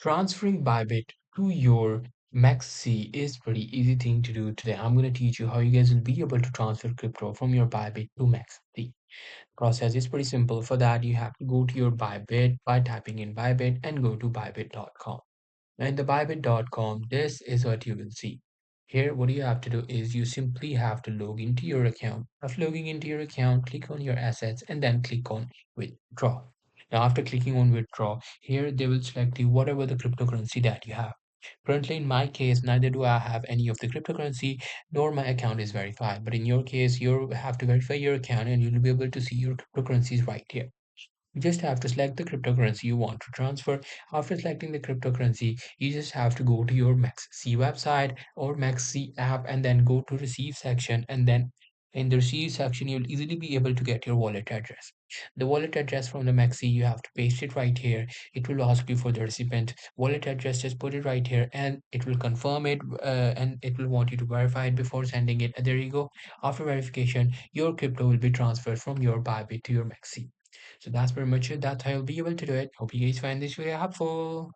Transferring Bybit to your Mexc is pretty easy thing to do today. I'm going to teach you how you guys will be able to transfer crypto from your Bybit to Mexc. Process is pretty simple. For that, you have to go to your Bybit by typing in Bybit and go to bybit.com. And the bybit.com, this is what you will see. Here, what you have to do is you simply have to log into your account. After logging into your account, click on your assets and then click on withdraw. Now, after clicking on withdraw, here they will select you whatever the cryptocurrency that you have. Currently, in my case, neither do I have any of the cryptocurrency nor my account is verified. But in your case, you have to verify your account and you'll be able to see your cryptocurrencies right here. You just have to select the cryptocurrency you want to transfer. After selecting the cryptocurrency, you just have to go to your Mexc website or Mexc app and then go to receive section, and then in the receive section you'll easily be able to get your wallet address. The wallet address from the Mexc, you have to paste it right here. It will ask you for the recipient wallet address, just put it right here and it will confirm it, and it will want you to verify it before sending it. And there you go. After verification, your crypto will be transferred from your Bybit to your Mexc. So that's pretty much it. That's how you'll be able to do it. Hope you guys find this video helpful.